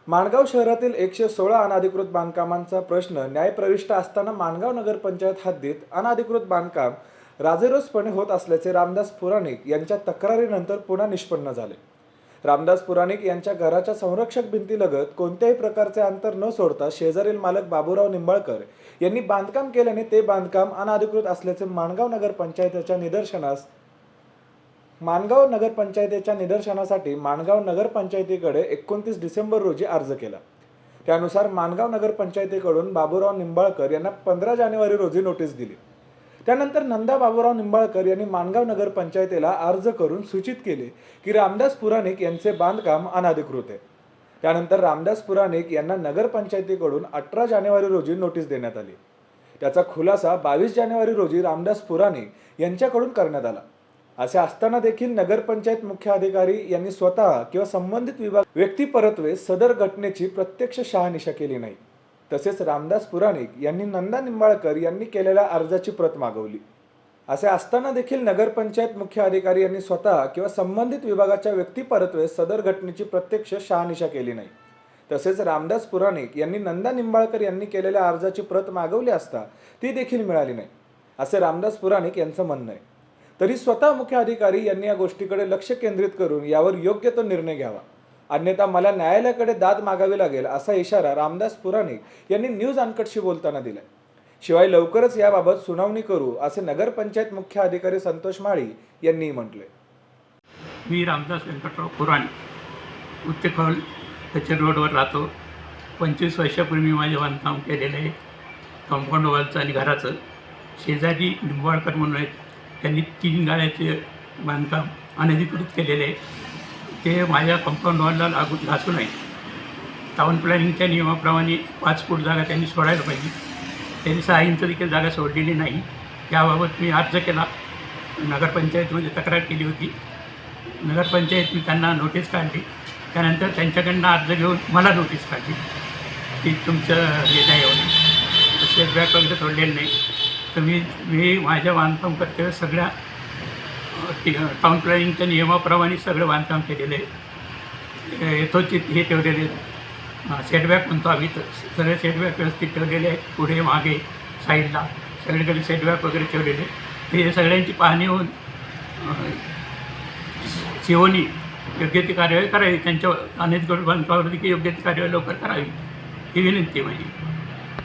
माणगाव शहरातील 116 अनधिकृत बांधकामांचा प्रश्न न्यायप्रविष्ट असताना माणगाव नगरपंचायत हद्दीत अनधिकृत बांधकाम राजेरोसपणे होत असल्याचे रामदास पुराणिक यांच्या तक्रारीनंतर पुन्हा निष्पन्न झाले। रामदास पुराणिक यांच्या घराच्या संरक्षक भिंतीलगत कोणत्याही प्रकारचे अंतर न सोडता शेजारील मालक बाबूराव निंबाळकर यांनी बांधकाम केल्याने ते बांधकाम अनधिकृत असल्याचे माणगाव नगरपंचायतीच्या निदर्शनासाठी माणगाव नगरपंचायतीकडे 29 डिसेंबर रोजी अर्ज केला। त्यानुसार माणगाव नगरपंचायतीकडून बाबूराव निंबाळकर यांना 15 जानेवारी रोजी नोटीस दिली। त्यानंतर नंदा बाबूराव निंबाळकर यांनी माणगाव नगरपंचायतीला अर्ज करून सूचित केले की रामदास पुराणिक यांचे बांधकाम अनधिकृत आहे। त्यानंतर रामदास पुराणिक यांना नगरपंचायतीकडून 18 जानेवारी रोजी नोटीस देण्यात आली। त्याचा खुलासा 22 जानेवारी रोजी रामदास पुराणिक यांच्याकडून करण्यात आला। असे असताना देखील नगरपंचायत मुख्य अधिकारी यांनी स्वतः किंवा संबंधित विभाग व्यक्तिपरत्वे सदर घटनेची प्रत्यक्ष शहानिशा केली नाही। तसेच रामदास पुराणिक यांनी नंदा निंबाळकर यांनी केलेल्या अर्जाची प्रत मागवली। असे असताना देखील नगरपंचायत मुख्य अधिकारी यांनी स्वतः किंवा संबंधित विभागाच्या व्यक्तिपरत्वे सदर घटनेची प्रत्यक्ष शहानिशा केली नाही। तसेच रामदास पुराणिक यांनी नंदा निंबाळकर यांनी केलेल्या अर्जाची प्रत मागवली असता ती देखील मिळाली नाही, असे रामदास पुराणिक यांचं म्हणणं आहे। तरी स्वतः मुख्य अधिकारी यांनी या गोष्टीकडे लक्ष केंद्रित करून यावर योग्य तो निर्णय घ्यावा, अन्यथा मला न्यायालयाकडे दाद मागावी लागेल, असा इशारा रामदास पुराणिक यांनी न्यूज अनकटशी बोलताना दिलाय। शिवाय लवकरच याबाबत सुनावणी करू, असे नगरपंचायत मुख्य अधिकारी संतोष माळी यांनी म्हटले। मी रामदास व्यंकटराव पुराणिक उत्तेखोल कचेरी रोडवर राहतो। 25 वर्षापूर्वी मी माझे बांधकाम केलेलं आहे, कंपाऊंड वॉलचं आणि घराचं। शेजारी निंबाळकर म्हणून आहेत, त्यांनी 3 गाळ्याचे बांधकाम अनधिकृत केलेले आहे। ते माझ्या कंपाऊंड वॉलला घासू नये। टाउन प्लॅनिंगच्या नियमाप्रमाणे 5 फूट जागा त्यांनी सोडायला पाहिजे। त्यांनी 6 इंच देखील जागा सोडलेली नाही। याबाबत मी अर्ज केला, नगरपंचायतीमध्ये तक्रार केली होती। नगरपंचायतीने त्यांना नोटीस काढली। त्यानंतर त्यांच्याकडनं अर्ज घेऊन मला नोटीस काढली की तुमचं हे नाही होणार, सेटबॅक वगैरे सोडलेलं नाही। तर मी माझ्या बांधकाम कर्तव्य सगळ्या टाउन प्लॅनिंगच्या नियमाप्रमाणे सगळं बांधकाम केलेलं आहे। यथोचित हे ठेवलेले सेटबॅक म्हणतो आम्ही, तर सगळे सेटबॅक व्यवस्थित ठेवलेले आहेत। पुढे मागे साईडला सगळीकडे सेटबॅक वगैरे ठेवलेले। हे सगळ्यांची पाहणी होऊन सीओनी योग्य ती कार्यवाही करावी, त्यांच्या अनधिकृत बांधकामावरती योग्य ती कार्यवाही लवकर करावी ही विनंती आहे माझी।